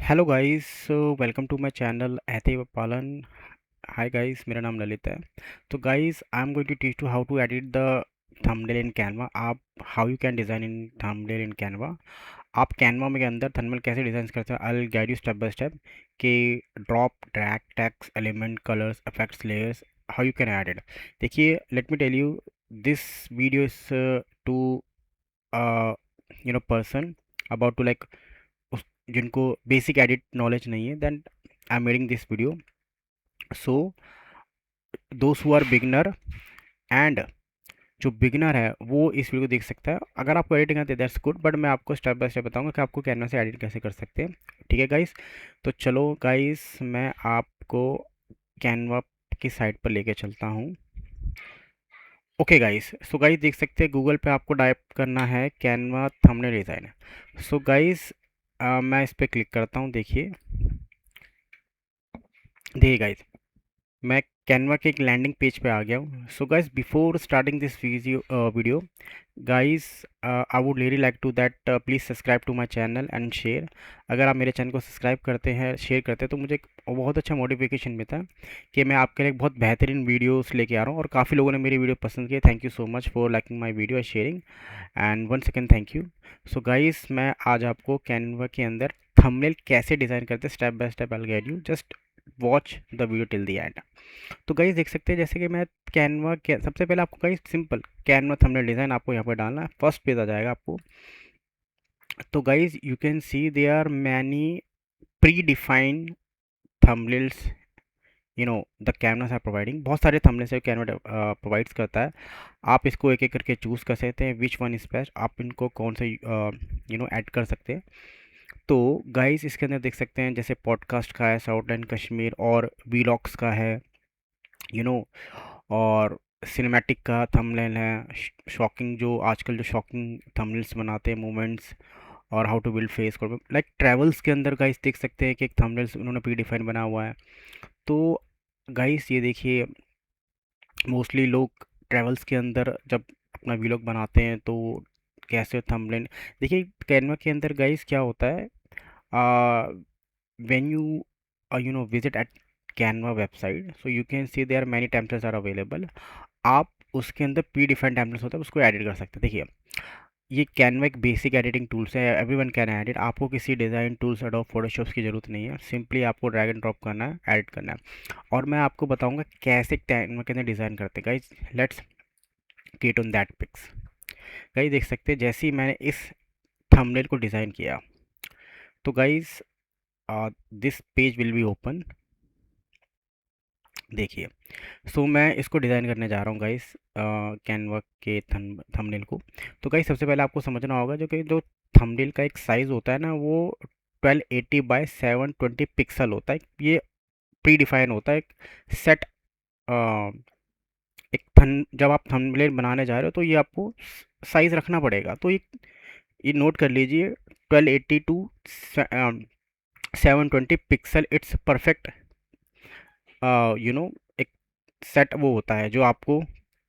Hello guys, welcome to my channel एथे पालन। Hi guys, मेरा नाम ललित है। तो guys, I am going to teach you how to edit the thumbnail in Canva. आप how you can design in thumbnail in Canva. आप Canva में के अंदर थंबनेल कैसे डिज़ाइन करते हैं, I will guide you step by step कि drop, drag, text, element, colours, effects, layers, how you can add it. देखिए, let me tell you, this video is to person about to like उस जिनको basic edit knowledge नहीं है, then I am making this video. So those who are beginner and जो beginner है वो इस video को देख सकता है। अगर आपको एडिटिंग आती है दैट्स गुड, बट मैं आपको स्टेप बाय स्टेप बताऊंगा कि आपको कैनवा से एडिट कैसे कर सकते हैं। ठीक है गाइस, तो चलो गाइस, मैं आपको कैनवा की साइट पर लेके चलता हूँ। ओके गाइस, सो गाइस देख सकते हैं गूगल पे आपको टाइप करना है Canva thumbnail design. So guys, मैं इस पर क्लिक करता हूँ। देखिए गाइस, मैं कैनवा के एक लैंडिंग पेज पे आ गया हूँ। So guys, before starting this video guys, I would really like to that please subscribe to my channel and share. अगर आप मेरे चैनल को सब्सक्राइब करते हैं, शेयर करते हैं, तो मुझे एक बहुत अच्छा मोटिवेशन मिलता है कि मैं आपके लिए एक बहुत बेहतरीन वीडियोस लेके आ रहा हूँ। और काफ़ी लोगों ने मेरी वीडियो पसंद की। Thank you so much for liking my video and sharing, and one second thank you. So guys, मैं आज आपको कैनवा के अंदर थंबनेल कैसे डिज़ाइन करते हैं step by step, I will guide you. Just watch the video till the end. तो guys देख सकते हैं, जैसे कि मैं कैनवा के सबसे पहले आपको guys simple Canva thumbnail design आपको यहाँ पर डालना है। फर्स्ट पेज आ जाएगा आपको। तो guys you can see there are many predefined thumbnails, the canvas are providing. बहुत सारे थंबनेल्स है कैनवा प्रोवाइड्स करता है। आप इसको एक एक करके चूज़ कर सकते हैं विच वन इज़ बेस्ट, आप इनको कौन से ऐड कर सकते हैं। तो गाइस इसके अंदर देख सकते हैं, जैसे पॉडकास्ट का है, साउथ एंड कश्मीर, और वीलॉग्स का है, यू नो और सिनेमैटिक का थंबनेल है, शॉकिंग, जो आजकल जो शॉकिंग थंबनेल्स बनाते हैं, मोमेंट्स, और हाउ टू बिल्ड फेस कर लाइक ट्रैवल्स के अंदर गाइस देख सकते हैं कि एक थंबनेल्स उन्होंने प्री डिफाइन बना हुआ है। तो गाइस ये देखिए, मोस्टली लोग ट्रैवल्स के अंदर जब अपना वीलॉग बनाते हैं तो कैसे थंबनेल, देखिए कैनवा के अंदर गाइस क्या होता है, when you visit at canva website, so you can see there are many templates are available। आप उसके अंदर प्री डिफाइंड टेम्पलेट्स होता है, उसको एडिट कर सकते हैं। देखिए, ये कैनवा एक बेसिक एडिटिंग टूल्स है, एवरीवन कैन एडिट। आपको किसी डिज़ाइन टूल्स, एडोब फोटोशॉप की ज़रूरत नहीं है। सिंपली आपको ड्रैग एंड ड्रॉप करना है, एडिट करना है। और मैं आपको बताऊंगा कैसे कैनवा के अंदर डिज़ाइन करते हैं। Guys let's get on that pics. Guys देख सकते हैं, जैसे ही मैंने इस थंबनेल को डिज़ाइन किया, तो guys this page will be open. देखिए, सो मैं इसको डिज़ाइन करने जा रहा हूँ गाइस, कैनवा के थंबनेल को। तो गाइस सबसे पहले आपको समझना होगा, जो थंबनेल का एक साइज़ होता है ना, वो 1280 बाय 720 पिक्सल होता है। ये प्री डिफाइन होता है, एक सेट, एक थन जब आप थंबनेल बनाने जा रहे हो तो ये आपको साइज़ रखना पड़ेगा। तो ये नोट कर लीजिए, 1280 टू 720 पिक्सल, इट्स परफेक्ट। एक सेट वो होता है जो आपको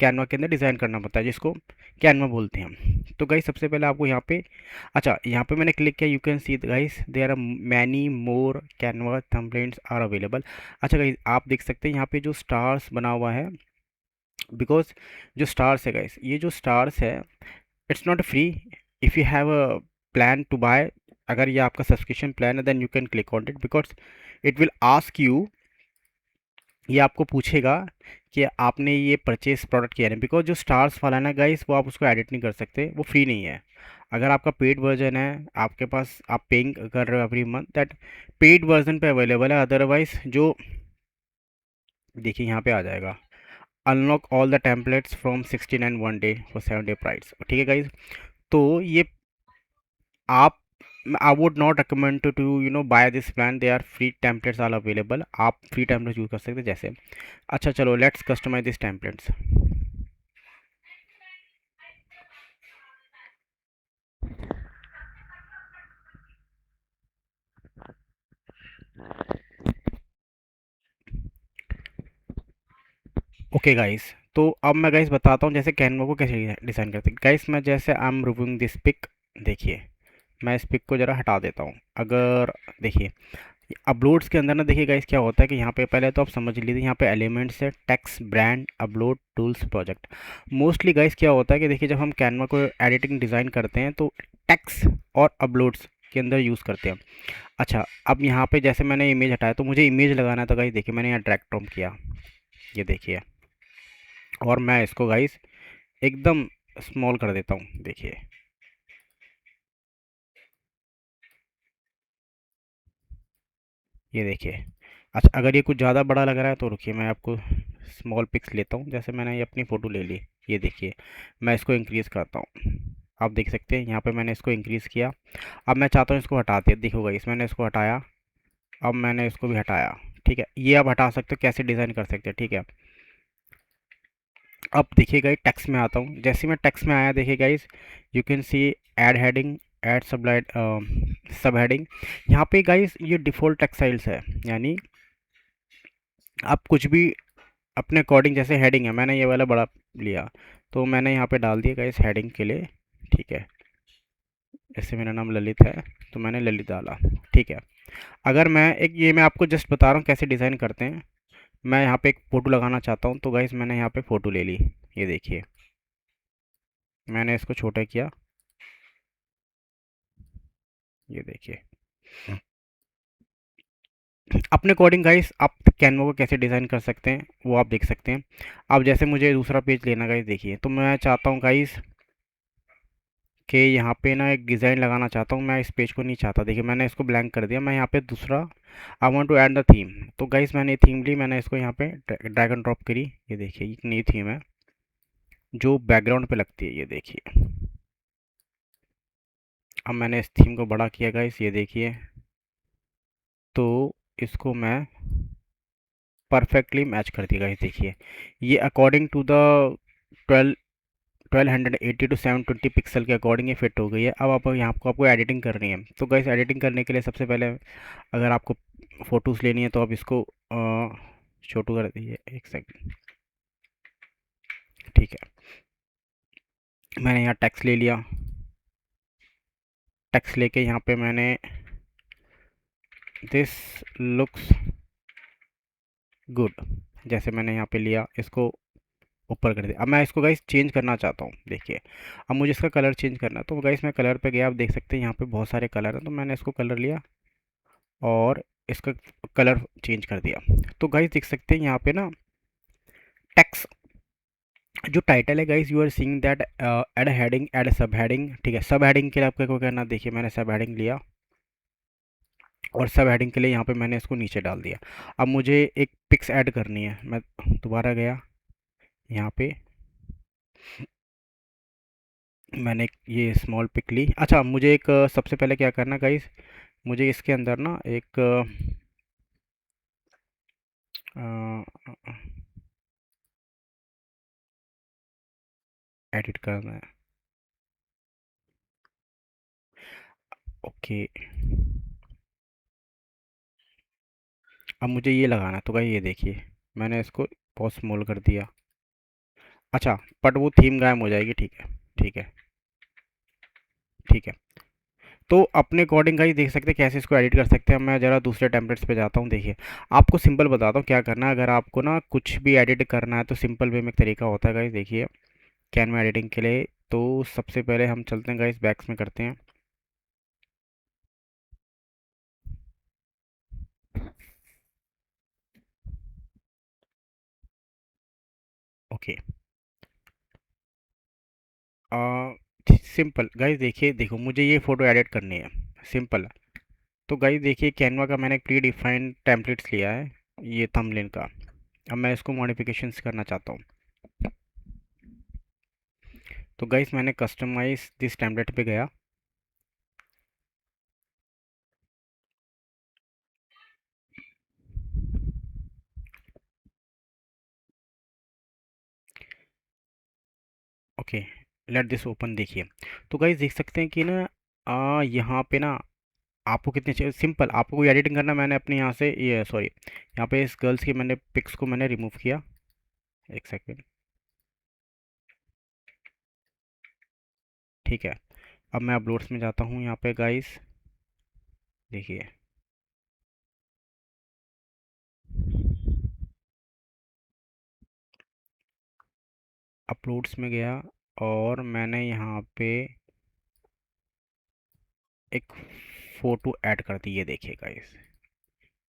कैनवा के अंदर डिज़ाइन करना पड़ता है, जिसको कैनवा बोलते हैं हम। तो गाइस सबसे पहले आपको यहाँ पे, अच्छा यहाँ पे मैंने क्लिक किया, you can see guys there are many more Canva thumbnails are available. अच्छा गाइस, आप देख सकते हैं यहाँ पे जो स्टार्स बना हुआ है, बिकॉज जो स्टार्स है गाइस, ये जो स्टार्स है, it's not free. If you have a plan to buy, अगर ये आपका सब्सक्रिप्शन प्लान है, then you can click on it, because it will ask you, ये आपको पूछेगा कि आपने ये परचेज प्रोडक्ट किया है। बिकॉज जो स्टार्स वाला है ना गाइस, वो आप उसको एडिट नहीं कर सकते, वो फ्री नहीं है। अगर आपका पेड वर्जन है, आपके पास, आप पेइंग कर रहे हो every month, that paid version पे अवेलेबल है। अदरवाइज जो, देखिए यहाँ पे आ जाएगा, unlock all the templates from 69 one day for 7 day price. ठीक है गाइज, तो ये आप, I would not recommend to buy this plan। they are free templates are available, आप फ्री टेम्पलेट्स यूज़ कर सकते हैं जैसे। अच्छा चलो, let's customise this templates. Okay guys, तो अब मैं गाइस बताता हूँ जैसे कैनवा को कैसे डिज़ाइन करते हैं। गाइस मैं जैसे I am reviewing this pic, देखिए मैं इस पिक को ज़रा हटा देता हूँ। अगर देखिए अपलोड्स के अंदर ना, देखिए गाइस क्या होता है कि यहाँ पे पहले तो आप समझ लीजिए, यहाँ पे एलिमेंट्स है, text, brand, upload, tools, project. Mostly guys क्या होता है कि देखिए जब हम कैनवा को एडिटिंग डिज़ाइन करते हैं तो टेक्स्ट और अपलोड्स के अंदर यूज़ करते हैं। अच्छा, अब यहाँ पे जैसे मैंने इमेज हटाया तो मुझे इमेज लगाना था गाइस, देखिए मैंने यहाँ ड्रैग ड्रॉप किया, ये देखिए, और मैं इसको गाइस एकदम स्मॉल कर देता हूँ, देखिए ये देखिए। अच्छा, अगर ये कुछ ज़्यादा बड़ा लग रहा है तो रुकिए मैं आपको स्मॉल पिक्स लेता हूँ, जैसे मैंने ये अपनी फ़ोटो ले ली, ये देखिए मैं इसको इंक्रीज़ करता हूँ। आप देख सकते हैं यहाँ पे मैंने इसको इंक्रीज़ किया। अब मैं चाहता हूँ इसको हटाते, देखो इस मैंने इसको हटाया, अब मैंने इसको भी हटाया। ठीक है, ये आप हटा सकते हो, कैसे डिज़ाइन कर सकते हैं, ठीक है। अब देखिए गाइस टेक्स्ट में आता हूँ, जैसे मैं टेक्स्ट में आया देखिए guys, you can see add heading, add sub light, subheading. यहाँ पे गाइस ये डिफ़ॉल्ट टेक्स्ट स्टाइल्स है, यानी आप कुछ भी अपने अकॉर्डिंग, जैसे हेडिंग है, मैंने ये वाला बड़ा लिया तो मैंने यहाँ पे डाल दिया गाइस हेडिंग के लिए, ठीक है। जैसे मेरा नाम ललित है तो मैंने ललित डाला, ठीक है। अगर मैं एक, ये मैं आपको जस्ट बता रहा हूँ कैसे डिज़ाइन करते हैं। मैं यहाँ पे एक फ़ोटो लगाना चाहता हूँ तो गाइस मैंने यहाँ पे फ़ोटो ले ली, ये देखिए मैंने इसको छोटा किया, ये देखिए। अपने अकॉर्डिंग गाइस आप कैनवा को कैसे डिज़ाइन कर सकते हैं वो आप देख सकते हैं। अब जैसे मुझे दूसरा पेज लेना गाइस, देखिए तो मैं चाहता हूँ गाइस कि यहाँ पे ना एक डिज़ाइन लगाना चाहता हूँ, मैं इस पेज को नहीं चाहता, देखिए मैंने इसको ब्लैंक कर दिया। मैं यहाँ पे दूसरा I want to add the theme, तो गाइस मैंने ये थीम ली, मैंने इसको यहाँ पे ड्रैग एंड ड्रॉप करी, ये देखिए एक नई थीम है जो बैकग्राउंड पे लगती है, ये देखिए। अब मैंने इस थीम को बड़ा किया गाइस, ये देखिए, तो इसको मैं परफेक्टली मैच कर दिया गाइस, देखिए ये according to the 12 1280 to 720 pixel के अकॉर्डिंग ये फिट हो गई है। अब आप यहाँ आपको एडिटिंग करनी है, तो गाइस एडिटिंग करने के लिए सबसे पहले अगर आपको फ़ोटोज़ लेनी है तो आप इसको छोटू कर दीजिए, एक सेकंड, ठीक है। मैंने यहाँ टेक्स्ट ले लिया, टेक्स्ट लेके यहाँ पे मैंने दिस लुक्स गुड, जैसे मैंने यहाँ पे लिया, इसको ऊपर कर दिया। अब मैं इसको गाइस चेंज करना चाहता हूँ, देखिए अब मुझे इसका कलर चेंज करना है, तो गाइस मैं कलर पे गया, आप देख सकते हैं यहाँ पे बहुत सारे कलर हैं, तो मैंने इसको कलर लिया और इसका कलर चेंज कर दिया। तो गाइस देख सकते हैं यहाँ पे ना टेक्स्ट जो टाइटल है guys, you are seeing that add heading, add subheading, ठीक है। सब हेडिंग के लिए आपको क्या करना, देखिए मैंने सब हेडिंग लिया और सब हेडिंग के लिए यहाँ पे मैंने इसको नीचे डाल दिया। अब मुझे एक पिक्स ऐड करनी है, मैं दोबारा गया यहाँ पे, मैंने ये स्मॉल पिक ली। अच्छा, मुझे एक सबसे पहले क्या करना गाइस, मुझे इसके अंदर ना एक एडिट करना है, ओके। अब मुझे ये लगाना है, तो गाइस ये देखिए मैंने इसको बहुत स्मॉल कर दिया। अच्छा, बट वो थीम गायब हो जाएगी, ठीक है, ठीक है, ठीक है। तो अपने अकॉर्डिंग गाइस देख सकते हैं कैसे इसको एडिट कर सकते हैं। मैं ज़रा दूसरे टेम्पलेट्स पे जाता हूँ, देखिए आपको सिंपल बताता हूँ क्या करना है। अगर आपको ना कुछ भी एडिट करना है तो सिंपल वे में एक तरीका होता है गाइस, देखिए कैनवा एडिटिंग के लिए। तो सबसे पहले हम चलते हैं गाइस, बैक्स में करते हैं, ओके। सिंपल गाइस, देखिए देखो मुझे ये फ़ोटो एडिट करनी है, सिंपल है। तो गाइस देखिए कैनवा का मैंने एक प्री डिफाइंड टेम्पलेट्स लिया है, ये थंबनेल का। अब मैं इसको मॉडिफिकेशंस करना चाहता हूँ, तो गाइस मैंने कस्टमाइज दिस टेम्पलेट पे गया, ओके। लेट दिस ओपन, देखिए तो गाइस देख सकते हैं कि ना यहाँ पे ना आपको कितने चाहिए, सिंपल आपको कोई एडिटिंग करना, मैंने अपने यहाँ से ये सॉरी यहाँ पे इस गर्ल्स की मैंने पिक्स को मैंने रिमूव किया, एक सेकेंड, ठीक है। अब मैं अपलोड्स में जाता हूँ यहाँ पे गाइस, देखिए अपलोड्स में गया और मैंने यहाँ पे एक फ़ोटो ऐड कर दी, ये देखिए गाइस,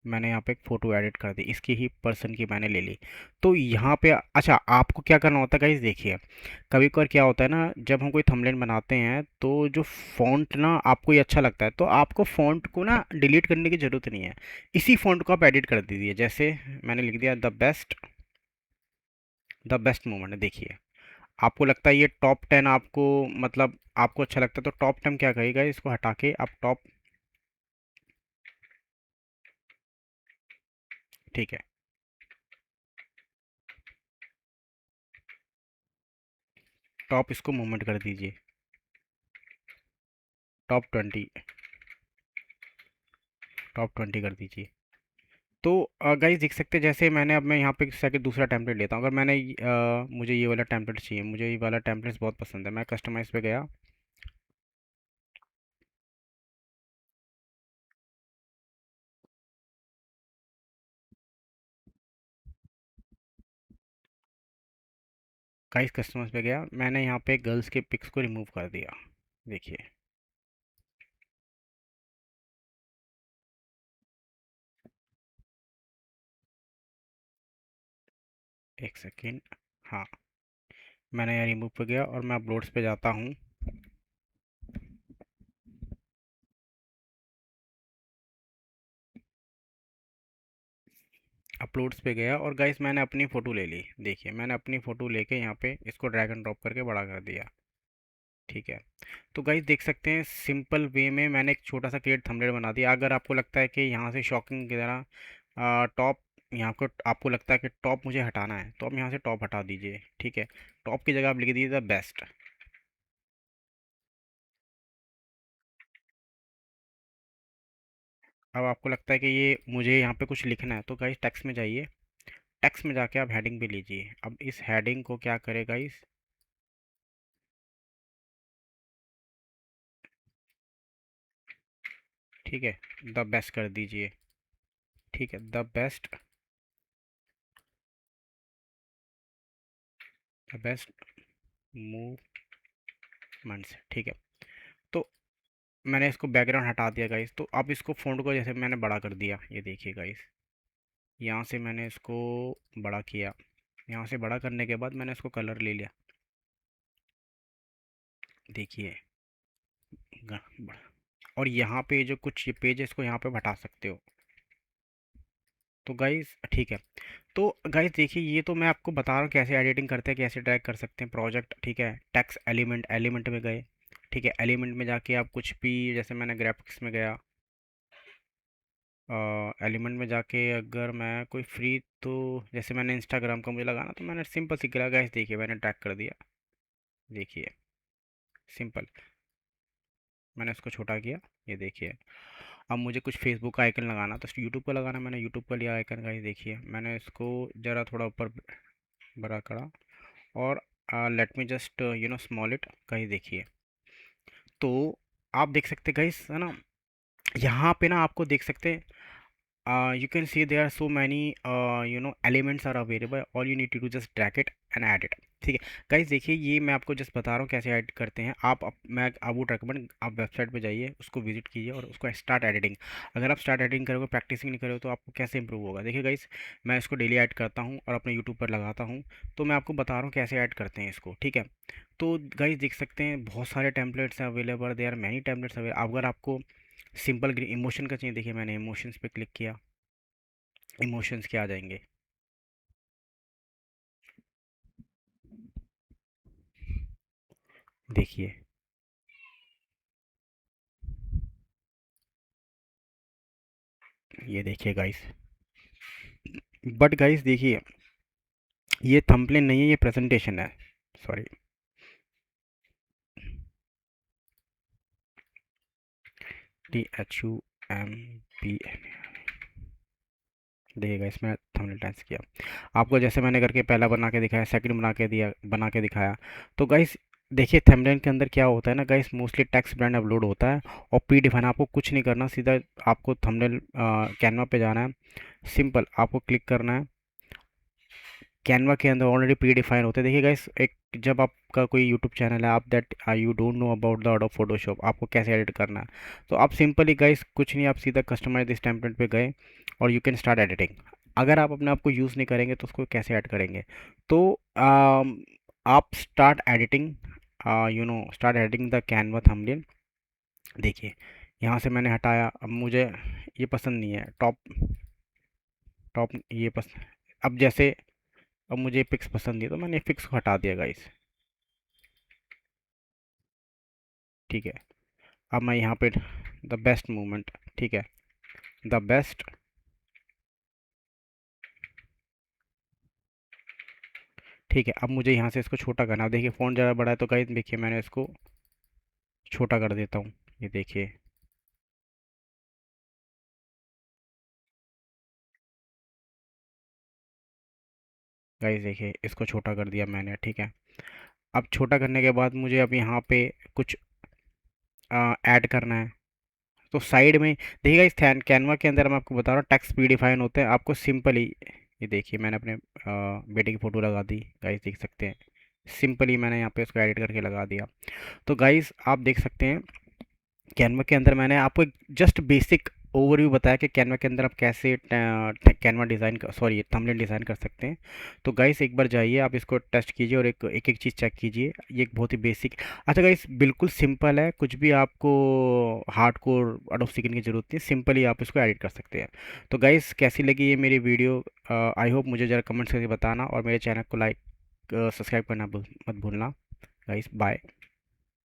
मैंने यहाँ पे एक फ़ोटो एडिट कर दी, इसकी ही पर्सन की मैंने ले ली। तो यहाँ पे अच्छा आपको क्या करना होता है गाइस, देखिए कभी कभार क्या होता है ना, जब हम कोई थंबनेल बनाते हैं तो जो फ़ॉन्ट ना आपको ये अच्छा लगता है, तो आपको फ़ॉन्ट को ना डिलीट करने की ज़रूरत नहीं है, इसी फ़ॉन्ट को आप एडिट कर दीजिए। जैसे मैंने लिख दिया द बेस्ट मोमेंट, देखिए आपको लगता है ये टॉप 10 आपको, मतलब आपको अच्छा लगता है, तो टॉप 10 क्या कहेगा, इसको हटा के आप टॉप, ठीक है, टॉप इसको मूवमेंट कर दीजिए, टॉप 20, टॉप 20 कर दीजिए। तो गाइस देख सकते हैं, जैसे मैंने, अब मैं यहाँ पे सेकंड दूसरा टेम्पलेट लेता हूँ, अगर मैंने मुझे ये वाला टेम्पलेट चाहिए, मुझे ये वाला टेम्पलेट बहुत पसंद है, मैं कस्टमाइज पे गया, गाइस कस्टमाइज पे गया, मैंने यहाँ पे गर्ल्स के पिक्स को रिमूव कर दिया, देखिए, एक सेकेंड, हाँ मैंने यहाँ रिमूव पे गया और मैं अपलोड्स पे जाता हूँ, अपलोड्स पे गया और गाइस मैंने अपनी फ़ोटो ले ली, देखिए मैंने अपनी फ़ोटो लेके यहाँ पे इसको ड्रैग एंड ड्रॉप करके बड़ा कर दिया, ठीक है। तो गाइस देख सकते हैं सिंपल वे में मैंने एक छोटा सा क्रिएट थंबनेल बना दिया। अगर आपको लगता है कि यहाँ से शॉकिंग की तरह टॉप, यहाँ को आपको लगता है कि टॉप मुझे हटाना है, तो आप यहाँ से टॉप हटा दीजिए, ठीक है, टॉप की जगह आप लिख दीजिए द बेस्ट। अब आपको लगता है कि ये मुझे यहाँ पे कुछ लिखना है, तो गाइस टेक्स्ट में जाइए, टेक्स्ट में जाके आप हेडिंग पे लीजिए, अब इस हेडिंग को क्या करें गाइस, ठीक है, द बेस्ट कर दीजिए, ठीक है, द बेस्ट मूवमेंट्स, ठीक है। तो मैंने इसको बैकग्राउंड हटा दिया गाइस, तो अब इसको फ़ॉन्ट को जैसे मैंने बड़ा कर दिया, ये देखिए गाइस, यहाँ से मैंने इसको बड़ा किया, यहाँ से बड़ा करने के बाद मैंने इसको कलर ले लिया, देखिए और यहाँ पे जो कुछ ये पेज है इसको यहाँ पे हटा सकते हो। तो गाइस ठीक है, तो गाइस देखिए ये तो मैं आपको बता रहा हूँ कैसे एडिटिंग करते हैं, कैसे ड्रैग कर सकते हैं प्रोजेक्ट, ठीक है, टेक्स्ट एलिमेंट में गए, ठीक है, एलिमेंट में जाके आप कुछ भी, जैसे मैंने ग्राफिक्स में गया, एलिमेंट में जाके अगर मैं कोई फ्री, तो जैसे मैंने इंस्टाग्राम का मुझे लगाना, तो मैंने सिंपल सी करा गाइस, देखिए मैंने टैग कर दिया, देखिए सिंपल, मैंने उसको छोटा किया, ये देखिए। अब मुझे कुछ फेसबुक का आइकन लगाना, तो यूट्यूब का लगाना, मैंने यूट्यूब का लिया आइकन गाइस, देखिए मैंने इसको ज़रा थोड़ा ऊपर बड़ा करा और let me just small it guys, देखिए। तो आप देख सकते गाइस है ना, यहाँ पे ना आपको देख सकते हैं, you can see there are so many elements are available, all you need to do just drag it and add it, ठीक है गाइस। देखिए ये मैं आपको जस्ट बता रहा हूँ कैसे ऐड करते हैं, मैं आप वुड रेकमेंड आप वेबसाइट पे जाइए, उसको विजिट कीजिए और उसको स्टार्ट एडिटिंग, अगर आप स्टार्ट एडिटिंग करोगे, प्रैक्टिसिंग नहीं करोगे, तो आपको कैसे इंप्रूव होगा। देखिए गाइस मैं इसको डेली ऐड करता हूँ और अपने यूट्यूब पर लगाता हूँ, तो मैं आपको बता रहा हूँ कैसे ऐड करते हैं इसको, ठीक है। तो गाइस देख सकते हैं बहुत सारे टेम्पलेट्स हैं available, they are many templates available. अगर आपको सिंपल इमोशन का चाहिए, देखिए मैंने इमोशंस पे क्लिक किया, इमोशंस के आ जाएंगे, देखिए ये देखिए गाइस, बट गाइस देखिए ये थंबनेल नहीं है, ये प्रेजेंटेशन है, सॉरी, THUMPN, देखिए गाइस मैं थंबनेल टाइप किया, आपको जैसे मैंने करके पहला बना के दिखाया, सेकंड बना के दिखाया, तो गाइस देखिए थंबनेल के अंदर क्या होता है ना guys, mostly text brand upload होता है और पी डिफाइन। आपको कुछ नहीं करना, सीधा आपको थंबनेल कैनवा पे जाना है, सिंपल आपको क्लिक करना है। कैनवा के अंदर ऑलरेडी प्री डिफाइन होते हैं। देखिए गाइस, एक जब आपका कोई यूट्यूब चैनल है, आप that you don't know about the adobe Photoshop, आपको कैसे एडिट करना है, तो आप सिंपली गाइस कुछ नहीं, आप सीधा कस्टमाइज दिस टेम्पलेट पे गए और यू कैन स्टार्ट एडिटिंग। अगर आप अपने आप को यूज़ नहीं करेंगे तो उसको कैसे ऐड करेंगे? तो आप start editing, start editing the Canva thumbnail. देखिए यहाँ से मैंने हटाया, अब मुझे ये पसंद नहीं है, टॉप टॉप ये पसंद। अब जैसे अब मुझे पिक्स पसंद नहीं है तो मैंने पिक्स को हटा दिया गाइस। ठीक है, अब मैं यहाँ पे द बेस्ट मूवमेंट, ठीक है, द बेस्ट, ठीक है। अब मुझे यहाँ से इसको छोटा करना है। देखिए फ़ॉन्ट ज़्यादा बड़ा है तो गाइस देखिए मैंने इसको छोटा कर देता हूँ। ये देखिए गाइस, देखिए इसको छोटा कर दिया मैंने, ठीक है। अब छोटा करने के बाद मुझे अब यहाँ पे कुछ ऐड करना है। तो साइड में देखिएगा, इस कैनवा के अंदर मैं आपको बता रहा हूँ टेक्स्ट प्रीडिफाइन होते हैं। आपको सिंपली ये देखिए मैंने अपने बेटे की फ़ोटो लगा दी गाइस, देख सकते हैं। सिंपली मैंने यहाँ पे उसको एडिट करके लगा दिया। तो गाइस आप देख सकते हैं कैनवा के अंदर मैंने आपको एक जस्ट बेसिक ओवरव्यू बताया कि कैनवा के अंदर आप कैसे कैनवा डिज़ाइन कर, सॉरी, थंबनेल डिज़ाइन कर सकते हैं। तो गाइस एक बार जाइए, आप इसको टेस्ट कीजिए और एक एक एक चीज़ चेक कीजिए। ये एक बहुत ही बेसिक, अच्छा गाइस बिल्कुल सिंपल है, कुछ भी आपको हार्ड कोर आउट ऑफ सीखने की ज़रूरत नहीं, सिंपली आप इसको एडिट कर सकते हैं। तो गाइस कैसी लगी ये मेरी वीडियो? आई होप मुझे ज़रा कमेंट्स करके बताना और मेरे चैनल को लाइक सब्सक्राइब करना मत भूलना। Guys bye.